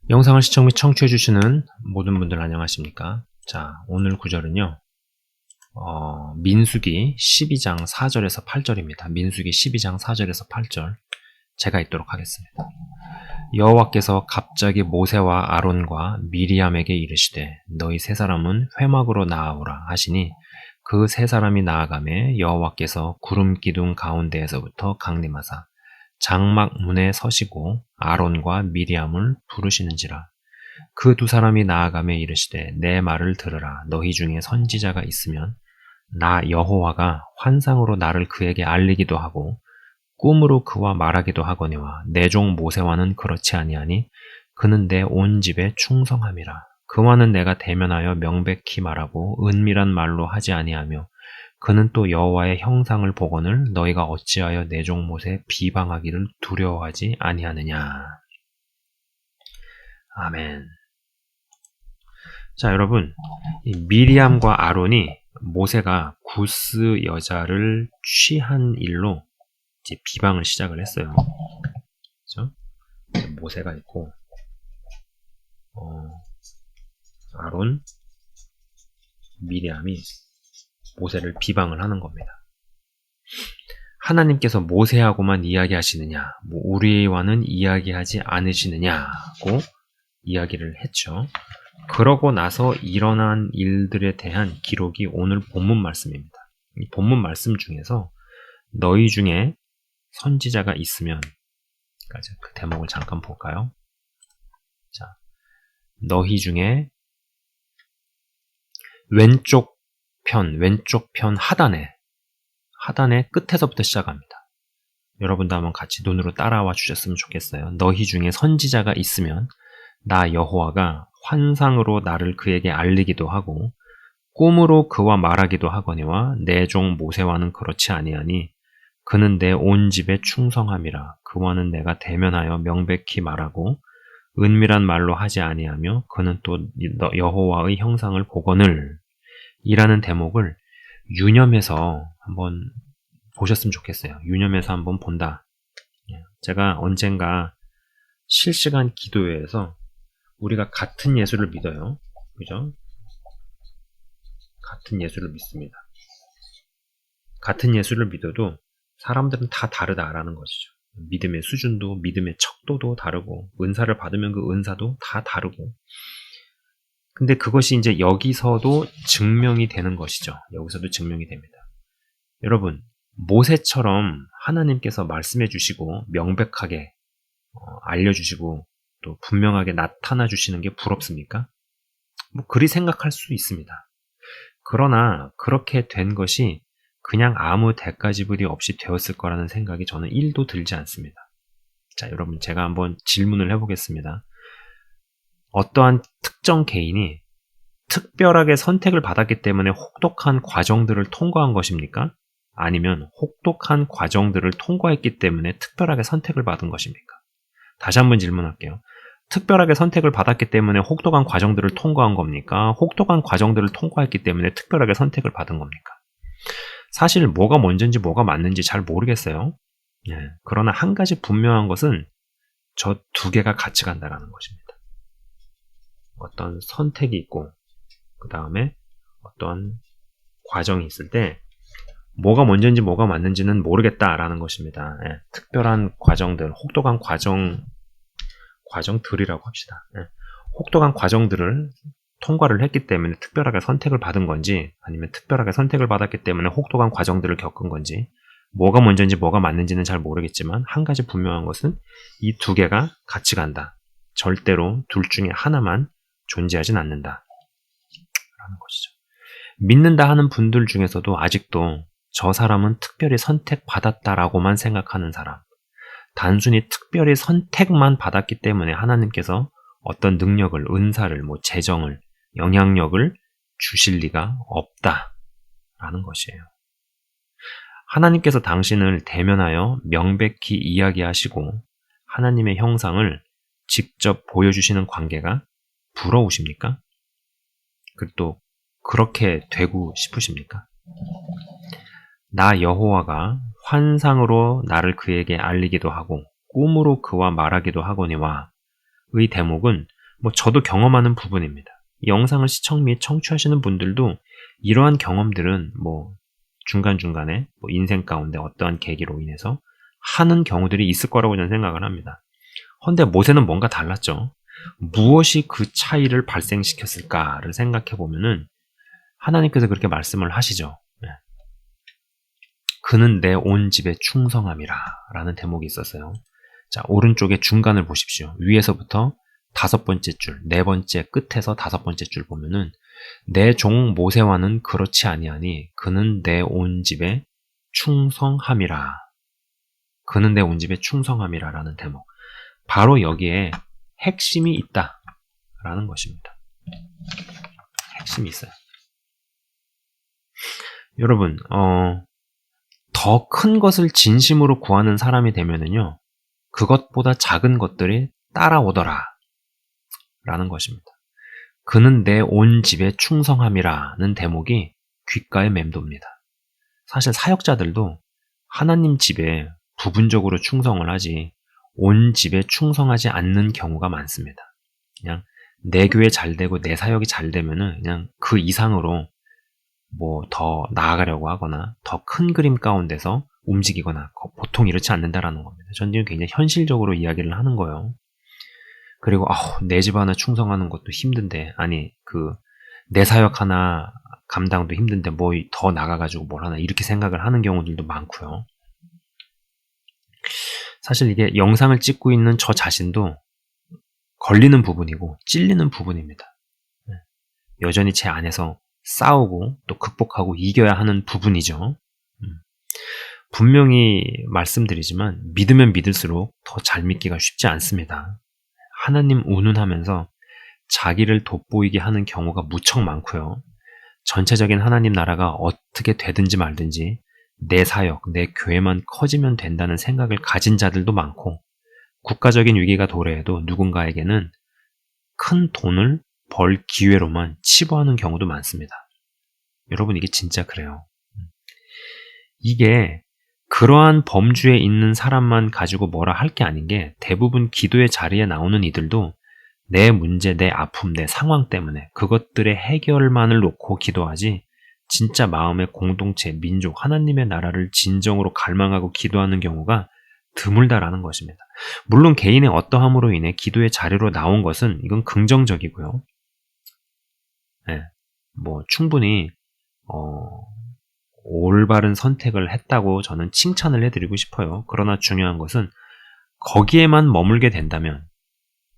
영상을 시청 및 청취해주시는 모든 분들 안녕하십니까? 자, 오늘 구절은요, 민수기 12장 4절에서 8절입니다. 민수기 12장 4절에서 8절. 제가 읽도록 하겠습니다. 여호와께서 갑자기 모세와 아론과 미리암에게 이르시되 너희 세 사람은 회막으로 나아오라 하시니 그 세 사람이 나아가매 여호와께서 구름 기둥 가운데에서부터 강림하사 장막 문에 서시고 아론과 미리암을 부르시는지라. 그 두 사람이 나아가며 이르시되 내 말을 들으라. 너희 중에 선지자가 있으면 나 여호와가 환상으로 나를 그에게 알리기도 하고 꿈으로 그와 말하기도 하거니와 내 종 모세와는 그렇지 아니하니 그는 내 온 집에 충성함이라. 그와는 내가 대면하여 명백히 말하고 은밀한 말로 하지 아니하며 그는 또 여호와의 형상을 보거늘 너희가 어찌하여 내 종 모세 비방하기를 두려워하지 아니하느냐. 아멘. 자, 여러분, 이 미리암과 아론이 모세가 구스 여자를 취한 일로 이제 비방을 시작을 했어요. 그렇죠? 모세가 있고 아론, 미리암이 모세를 비방을 하는 겁니다. 하나님께서 모세하고만 이야기하시느냐, 우리와는 이야기하지 않으시느냐고 이야기를 했죠. 그러고 나서 일어난 일들에 대한 기록이 오늘 본문 말씀입니다. 이 본문 말씀 중에서 너희 중에 선지자가 있으면, 그 대목을 잠깐 볼까요? 자, 너희 중에 왼쪽 편 하단에 끝에서부터 시작합니다. 여러분도 한번 같이 눈으로 따라와 주셨으면 좋겠어요. 너희 중에 선지자가 있으면 나 여호와가 환상으로 나를 그에게 알리기도 하고 꿈으로 그와 말하기도 하거니와 내 종 모세와는 그렇지 아니하니 그는 내 온 집에 충성함이라. 그와는 내가 대면하여 명백히 말하고 은밀한 말로 하지 아니하며 그는 또 여호와의 형상을 보거늘 이라는 대목을 유념해서 한번 보셨으면 좋겠어요. 유념해서 한번 본다. 제가 언젠가 실시간 기도회에서 우리가 같은 예수를 믿어요. 그죠? 같은 예수를 믿습니다. 같은 예수를 믿어도 사람들은 다 다르다라는 것이죠. 믿음의 수준도, 믿음의 척도도 다르고, 은사를 받으면 그 은사도 다 다르고. 근데 그것이 이제 여기서도 증명이 되는 것이죠. 여기서도 증명이 됩니다. 여러분, 모세처럼 하나님께서 말씀해 주시고, 명백하게 알려주시고, 또 분명하게 나타나 주시는 게 부럽습니까? 그리 생각할 수 있습니다. 그러나 그렇게 된 것이 그냥 아무 대가지불이 없이 되었을 거라는 생각이 저는 1도 들지 않습니다. 자, 여러분, 제가 한번 질문을 해보겠습니다. 어떠한 특정 개인이 특별하게 선택을 받았기 때문에 혹독한 과정들을 통과한 것입니까? 아니면 혹독한 과정들을 통과했기 때문에 특별하게 선택을 받은 것입니까? 다시 한번 질문할게요. 특별하게 선택을 받았기 때문에 혹독한 과정들을 통과한 겁니까? 혹독한 과정들을 통과했기 때문에 특별하게 선택을 받은 겁니까? 사실 뭐가 먼저인지 뭐가 맞는지 잘 모르겠어요. 그러나 한 가지 분명한 것은 저 두 개가 같이 간다는 것입니다. 어떤 선택이 있고 그 다음에 어떤 과정이 있을 때 뭐가 먼저인지 뭐가 맞는지는 모르겠다라는 것입니다. 특별한 과정들, 혹독한 과정들이라고 합시다. 혹독한 과정들을 통과를 했기 때문에 특별하게 선택을 받은 건지 아니면 특별하게 선택을 받았기 때문에 혹독한 과정들을 겪은 건지 뭐가 먼저인지 뭐가 맞는지는 잘 모르겠지만 한 가지 분명한 것은 이 두 개가 같이 간다. 절대로 둘 중에 하나만 존재하진 않는다. 라는 것이죠. 믿는다 하는 분들 중에서도 아직도 저 사람은 특별히 선택받았다라고만 생각하는 사람, 단순히 특별히 선택만 받았기 때문에 하나님께서 어떤 능력을, 은사를, 재정을, 영향력을 주실 리가 없다라는 것이에요. 하나님께서 당신을 대면하여 명백히 이야기하시고 하나님의 형상을 직접 보여주시는 관계가 부러우십니까? 그리고 또 그렇게 되고 싶으십니까? 나 여호와가 환상으로 나를 그에게 알리기도 하고 꿈으로 그와 말하기도 하거니와 의 대목은 뭐 저도 경험하는 부분입니다. 이 영상을 시청 및 청취하시는 분들도 이러한 경험들은 뭐 중간중간에 뭐 인생 가운데 어떠한 계기로 인해서 하는 경우들이 있을 거라고 저는 생각을 합니다. 헌데 모세는 뭔가 달랐죠. 무엇이 그 차이를 발생시켰을까를 생각해 보면은 하나님께서 그렇게 말씀을 하시죠. 그는 내 온 집에 충성함이라 라는 대목이 있었어요. 자, 오른쪽에 중간을 보십시오. 위에서부터 5번째 줄, 4번째 끝에서 5번째 줄 보면은 내 종 모세와는 그렇지 아니하니 그는 내 온 집에 충성함이라. 그는 내 온 집에 충성함이라 라는 대목. 바로 여기에 핵심이 있다 라는 것입니다. 핵심이 있어요. 여러분, 더 큰 것을 진심으로 구하는 사람이 되면은요, 그것보다 작은 것들이 따라오더라 라는 것입니다. 그는 내 온 집에 충성함이라는 대목이 귓가에 맴돕니다. 사실 사역자들도 하나님 집에 부분적으로 충성을 하지 온 집에 충성하지 않는 경우가 많습니다. 그냥 내 교회 잘 되고 내 사역이 잘 되면은 그냥 그 이상으로 뭐 더 나아가려고 하거나 더 큰 그림 가운데서 움직이거나 보통 이렇지 않는다라는 겁니다. 저는 굉장히 현실적으로 이야기를 하는 거예요. 그리고 내 집 하나 충성하는 것도 힘든데 아니 내 사역 하나 감당도 힘든데 뭐 더 나가가지고 뭘 하나 이렇게 생각을 하는 경우들도 많고요. 사실 이게 영상을 찍고 있는 저 자신도 걸리는 부분이고 찔리는 부분입니다. 여전히 제 안에서 싸우고 또 극복하고 이겨야 하는 부분이죠. 분명히 말씀드리지만 믿으면 믿을수록 더 잘 믿기가 쉽지 않습니다. 하나님 운운하면서 자기를 돋보이게 하는 경우가 무척 많고요. 전체적인 하나님 나라가 어떻게 되든지 말든지 내 사역, 내 교회만 커지면 된다는 생각을 가진 자들도 많고 국가적인 위기가 도래해도 누군가에게는 큰 돈을 벌 기회로만 치부하는 경우도 많습니다. 여러분 이게 진짜 그래요. 이게 그러한 범주에 있는 사람만 가지고 뭐라 할 게 아닌 게 대부분 기도의 자리에 나오는 이들도 내 문제, 내 아픔, 내 상황 때문에 그것들의 해결만을 놓고 기도하지 진짜 마음의 공동체, 민족, 하나님의 나라를 진정으로 갈망하고 기도하는 경우가 드물다라는 것입니다. 물론 개인의 어떠함으로 인해 기도의 자리로 나온 것은 이건 긍정적이고요. 뭐 충분히 올바른 선택을 했다고 저는 칭찬을 해드리고 싶어요. 그러나 중요한 것은 거기에만 머물게 된다면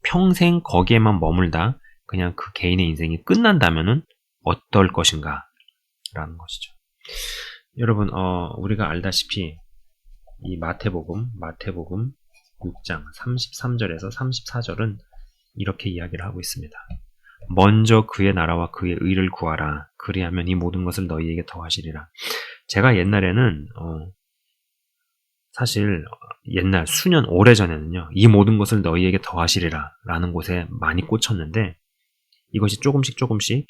평생 거기에만 머물다 그냥 그 개인의 인생이 끝난다면은 어떨 것인가 라는 것이죠. 여러분 우리가 알다시피 이 마태복음 6장 33절에서 34절은 이렇게 이야기를 하고 있습니다. 먼저 그의 나라와 그의 의를 구하라. 그리하면 이 모든 것을 너희에게 더하시리라. 제가 옛날에는 사실 옛날 수년 오래전에는요. 이 모든 것을 너희에게 더하시리라 라는 곳에 많이 꽂혔는데 이것이 조금씩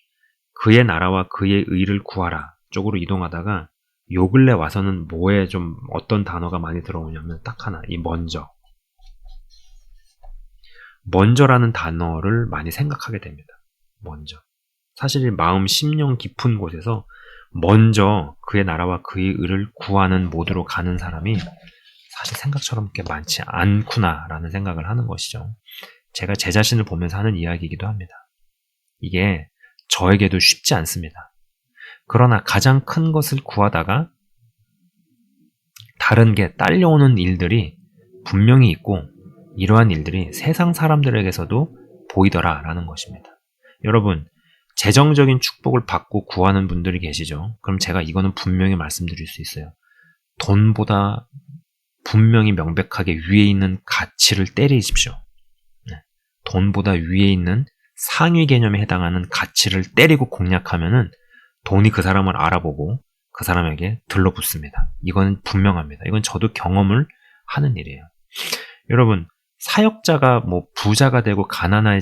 그의 나라와 그의 의를 구하라 쪽으로 이동하다가 요 근래 와서는 뭐에 좀 어떤 단어가 많이 들어오냐면 딱 하나, 이 먼저라는 단어를 많이 생각하게 됩니다. 먼저. 사실 마음 심령 깊은 곳에서 먼저 그의 나라와 그의 의를 구하는 모드로 가는 사람이 사실 생각처럼 그렇게 많지 않구나라는 생각을 하는 것이죠. 제가 제 자신을 보면서 하는 이야기이기도 합니다. 이게 저에게도 쉽지 않습니다. 그러나 가장 큰 것을 구하다가 다른 게 딸려오는 일들이 분명히 있고 이러한 일들이 세상 사람들에게서도 보이더라라는 것입니다. 여러분, 재정적인 축복을 받고 구하는 분들이 계시죠? 그럼 제가 이거는 분명히 말씀드릴 수 있어요. 돈보다 분명히 명백하게 위에 있는 가치를 때리십시오. 돈보다 위에 있는 상위 개념에 해당하는 가치를 때리고 공략하면은 돈이 그 사람을 알아보고 그 사람에게 들러붙습니다. 이건 분명합니다. 이건 저도 경험을 하는 일이에요. 여러분, 사역자가 뭐 부자가 되고 가난해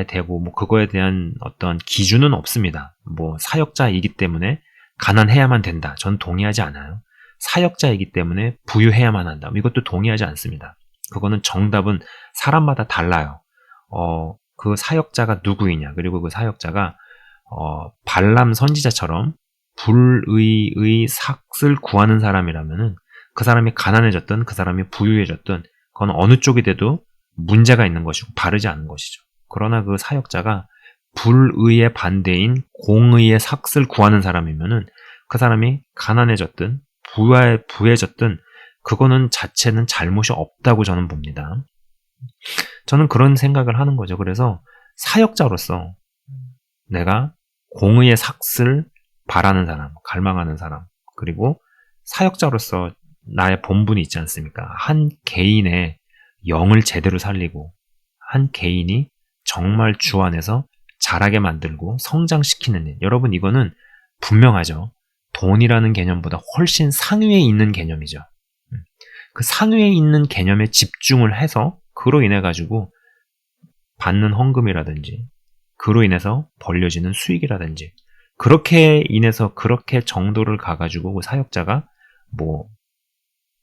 되고 뭐 그거에 대한 어떤 기준은 없습니다. 뭐 사역자이기 때문에 가난해야만 된다. 전 동의하지 않아요. 사역자이기 때문에 부유해야만 한다. 이것도 동의하지 않습니다. 그거는 정답은 사람마다 달라요. 그 사역자가 누구이냐, 그리고 그 사역자가 발람 선지자처럼 불의의 삭을 구하는 사람이라면은 그 사람이 가난해졌든 그 사람이 부유해졌든 그건 어느 쪽이 돼도 문제가 있는 것이고 바르지 않은 것이죠. 그러나 그 사역자가 불의의 반대인 공의의 삭을 구하는 사람이면은 그 사람이 가난해졌든 부해졌든 그거는 자체는 잘못이 없다고 저는 봅니다. 저는 그런 생각을 하는 거죠. 그래서 사역자로서 내가 공의의 삭을 바라는 사람, 갈망하는 사람, 그리고 사역자로서 나의 본분이 있지 않습니까? 한 개인의 영을 제대로 살리고 한 개인이 정말 주 안에서 자라게 만들고 성장시키는 일. 여러분, 이거는 분명하죠. 돈이라는 개념보다 훨씬 상위에 있는 개념이죠. 그 상위에 있는 개념에 집중을 해서 그로 인해 가지고 받는 헌금이라든지 그로 인해서 벌려지는 수익이라든지 그렇게 인해서 그렇게 정도를 가가지고 그 사역자가 뭐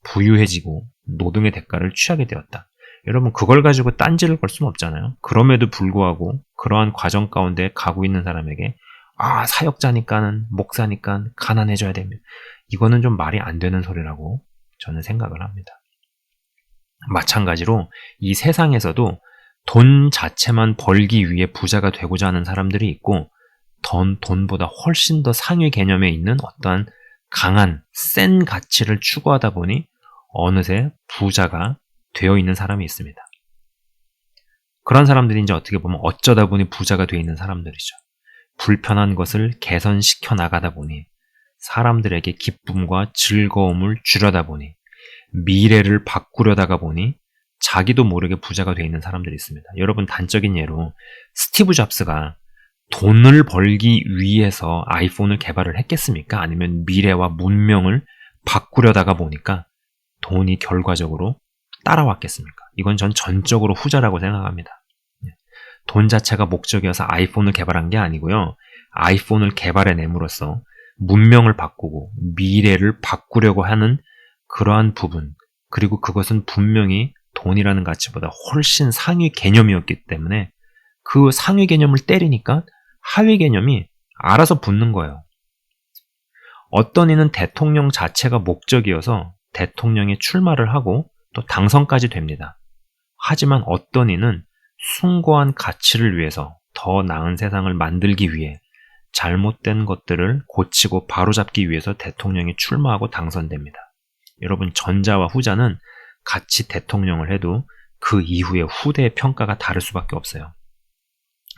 부유해지고 노동의 대가를 취하게 되었다. 여러분, 그걸 가지고 딴지를 걸 수는 없잖아요. 그럼에도 불구하고 그러한 과정 가운데 가고 있는 사람에게 사역자니까는 목사니까 가난해져야 됩니다. 이거는 좀 말이 안 되는 소리라고 저는 생각을 합니다. 마찬가지로 이 세상에서도 돈 자체만 벌기 위해 부자가 되고자 하는 사람들이 있고 돈보다 훨씬 더 상위 개념에 있는 어떠한 강한 센 가치를 추구하다 보니 어느새 부자가 되어 있는 사람이 있습니다. 그런 사람들이 이제 어떻게 보면 어쩌다 보니 부자가 되어 있는 사람들이죠. 불편한 것을 개선시켜 나가다 보니 사람들에게 기쁨과 즐거움을 주려다 보니 미래를 바꾸려다가 보니 자기도 모르게 부자가 되어 있는 사람들이 있습니다. 여러분, 단적인 예로 스티브 잡스가 돈을 벌기 위해서 아이폰을 개발을 했겠습니까? 아니면 미래와 문명을 바꾸려다가 보니까 돈이 결과적으로 따라왔겠습니까? 이건 전 전적으로 후자라고 생각합니다. 돈 자체가 목적이어서 아이폰을 개발한 게 아니고요. 아이폰을 개발해냄으로써 문명을 바꾸고 미래를 바꾸려고 하는 그러한 부분, 그리고 그것은 분명히 돈이라는 가치보다 훨씬 상위 개념이었기 때문에 그 상위 개념을 때리니까 하위 개념이 알아서 붙는 거예요. 어떤 이는 대통령 자체가 목적이어서 대통령에 출마를 하고 또 당선까지 됩니다. 하지만 어떤 이는 숭고한 가치를 위해서 더 나은 세상을 만들기 위해 잘못된 것들을 고치고 바로잡기 위해서 대통령에 출마하고 당선됩니다. 여러분, 전자와 후자는 같이 대통령을 해도 그 이후에 후대의 평가가 다를 수밖에 없어요.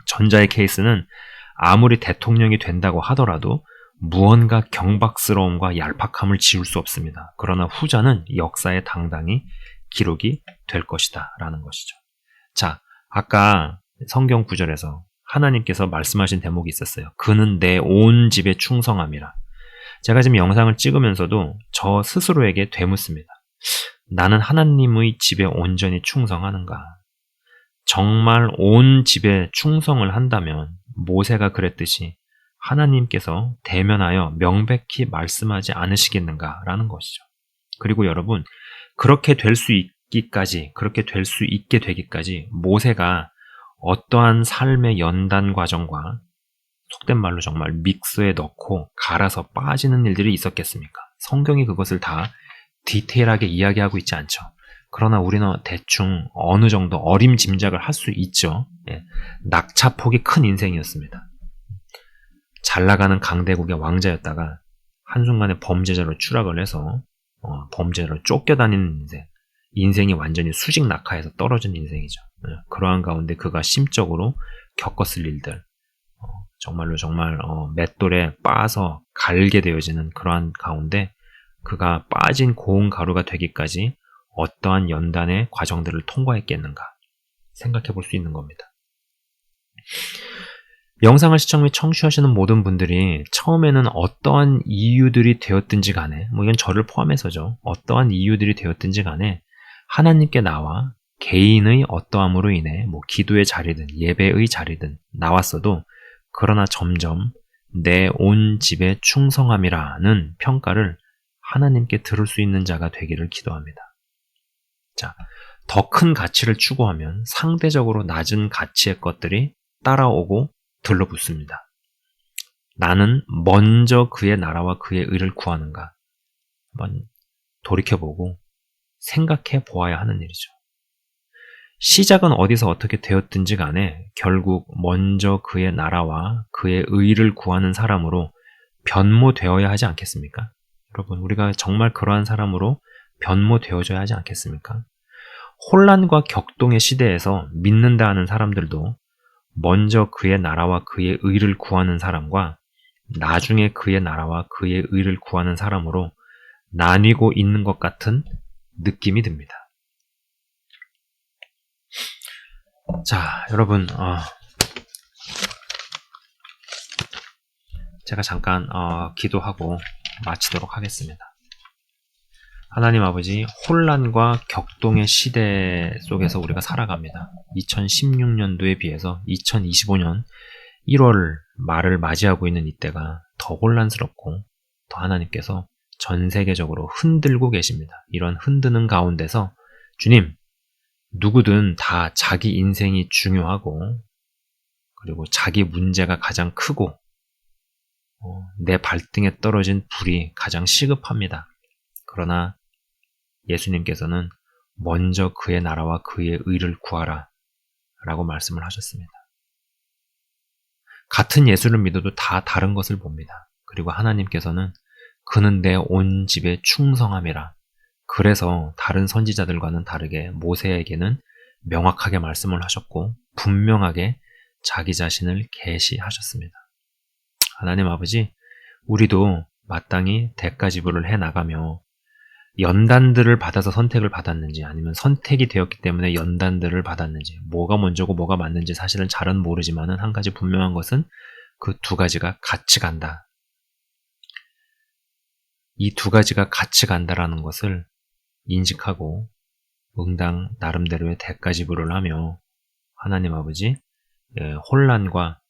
전자의 케이스는 아무리 대통령이 된다고 하더라도 무언가 경박스러움과 얄팍함을 지울 수 없습니다. 그러나 후자는 역사에 당당히 기록이 될 것이다 라는 것이죠. 자, 아까 성경 구절에서 하나님께서 말씀하신 대목이 있었어요. 그는 내 온 집에 충성함이라. 제가 지금 영상을 찍으면서도 저 스스로에게 되묻습니다. 나는 하나님의 집에 온전히 충성하는가? 정말 온 집에 충성을 한다면 모세가 그랬듯이 하나님께서 대면하여 명백히 말씀하지 않으시겠는가라는 것이죠. 그리고 여러분, 그렇게 될 수 있기까지, 그렇게 될 수 있게 되기까지 모세가 어떠한 삶의 연단 과정과 속된 말로 정말 믹스에 넣고 갈아서 빠지는 일들이 있었겠습니까? 성경이 그것을 다 디테일하게 이야기하고 있지 않죠. 그러나 우리는 대충 어느 정도 어림짐작을 할 수 있죠. 낙차폭이 큰 인생이었습니다. 잘 나가는 강대국의 왕자였다가 한순간에 범죄자로 추락을 해서 범죄자로 쫓겨다니는 인생. 인생이 완전히 수직 낙하에서 떨어진 인생이죠. 그러한 가운데 그가 심적으로 겪었을 일들, 정말로 정말 맷돌에 빻아서 갈게 되어지는 그러한 가운데 그가 빠진 고운 가루가 되기까지 어떠한 연단의 과정들을 통과했겠는가 생각해 볼 수 있는 겁니다. 영상을 시청 및 청취하시는 모든 분들이 처음에는 어떠한 이유들이 되었든지 간에, 이건 저를 포함해서죠. 어떠한 이유들이 되었든지 간에 하나님께 나와 개인의 어떠함으로 인해 기도의 자리든 예배의 자리든 나왔어도 그러나 점점 내 온 집에 충성함이라는 평가를 하나님께 들을 수 있는 자가 되기를 기도합니다. 자, 더 큰 가치를 추구하면 상대적으로 낮은 가치의 것들이 따라오고 들러붙습니다. 나는 먼저 그의 나라와 그의 의를 구하는가? 한번 돌이켜보고 생각해 보아야 하는 일이죠. 시작은 어디서 어떻게 되었든지 간에 결국 먼저 그의 나라와 그의 의를 구하는 사람으로 변모되어야 하지 않겠습니까? 여러분, 우리가 정말 그러한 사람으로 변모되어져야 하지 않겠습니까? 혼란과 격동의 시대에서 믿는다 하는 사람들도 먼저 그의 나라와 그의 의를 구하는 사람과 나중에 그의 나라와 그의 의를 구하는 사람으로 나뉘고 있는 것 같은 느낌이 듭니다. 자, 여러분, 제가 잠깐 기도하고 마치도록 하겠습니다. 하나님 아버지, 혼란과 격동의 시대 속에서 우리가 살아갑니다. 2016년도에 비해서 2025년 1월 말을 맞이하고 있는 이때가 더 혼란스럽고 더 하나님께서 전 세계적으로 흔들고 계십니다. 이런 흔드는 가운데서 주님, 누구든 다 자기 인생이 중요하고 그리고 자기 문제가 가장 크고 내 발등에 떨어진 불이 가장 시급합니다. 그러나 예수님께서는 먼저 그의 나라와 그의 의를 구하라 라고 말씀을 하셨습니다. 같은 예수를 믿어도 다 다른 것을 봅니다. 그리고 하나님께서는 그는 내 온 집에 충성함이라. 그래서 다른 선지자들과는 다르게 모세에게는 명확하게 말씀을 하셨고 분명하게 자기 자신을 계시하셨습니다. 하나님 아버지, 우리도 마땅히 대가 지불을 해나가며 연단들을 받아서 선택을 받았는지 아니면 선택이 되었기 때문에 연단들을 받았는지 뭐가 먼저고 뭐가 맞는지 사실은 잘은 모르지만은 한 가지 분명한 것은 그 두 가지가 같이 간다. 이 두 가지가 같이 간다라는 것을 인식하고 응당 나름대로의 대가 지불을 하며 하나님 아버지 혼란과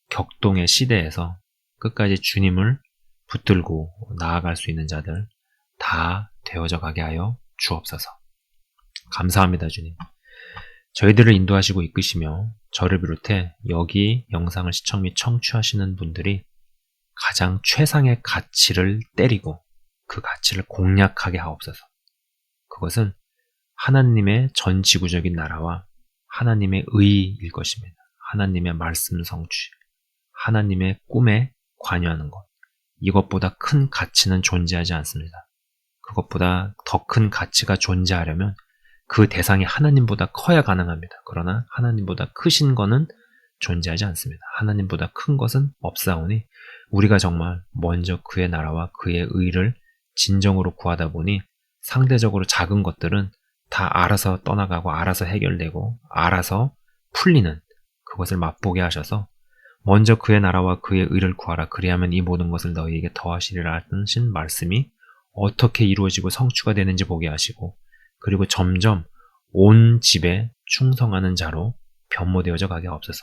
격동의 시대에서 끝까지 주님을 붙들고 나아갈 수 있는 자들 다 되어져 가게 하여 주옵소서. 감사합니다, 주님. 저희들을 인도하시고 이끄시며 저를 비롯해 여기 영상을 시청 및 청취하시는 분들이 가장 최상의 가치를 때리고 그 가치를 공략하게 하옵소서. 그것은 하나님의 전 지구적인 나라와 하나님의 의일 것입니다. 하나님의 말씀 성취, 하나님의 꿈에 관여하는 것. 이것보다 큰 가치는 존재하지 않습니다. 그것보다 더 큰 가치가 존재하려면 그 대상이 하나님보다 커야 가능합니다. 그러나 하나님보다 크신 것은 존재하지 않습니다. 하나님보다 큰 것은 없사오니 우리가 정말 먼저 그의 나라와 그의 의를 진정으로 구하다 보니 상대적으로 작은 것들은 다 알아서 떠나가고 알아서 해결되고 알아서 풀리는 그것을 맛보게 하셔서 먼저 그의 나라와 그의 의를 구하라. 그리하면 이 모든 것을 너희에게 더하시리라 하신 말씀이 어떻게 이루어지고 성취가 되는지 보게 하시고 그리고 점점 온 집에 충성하는 자로 변모되어져 가게 하옵소서.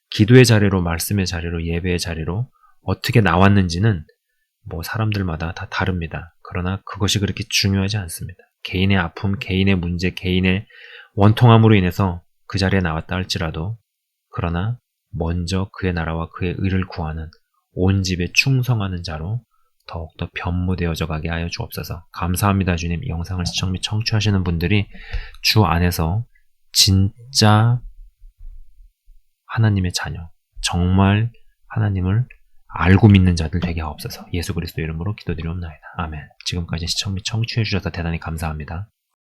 기도의 자리로 말씀의 자리로 예배의 자리로 어떻게 나왔는지는 뭐 사람들마다 다 다릅니다. 그러나 그것이 그렇게 중요하지 않습니다. 개인의 아픔, 개인의 문제, 개인의 원통함으로 인해서 그 자리에 나왔다 할지라도 그러나 먼저 그의 나라와 그의 의를 구하는 온 집에 충성하는 자로 더욱더 변모되어져 가게 하여 주옵소서. 감사합니다, 주님. 영상을 시청 및 청취하시는 분들이 주 안에서 진짜 하나님의 자녀, 정말 하나님을 알고 믿는 자들 되게 하옵소서. 예수 그리스도 이름으로 기도드리옵나이다. 아멘. 지금까지 시청 및 청취해 주셔서 대단히 감사합니다.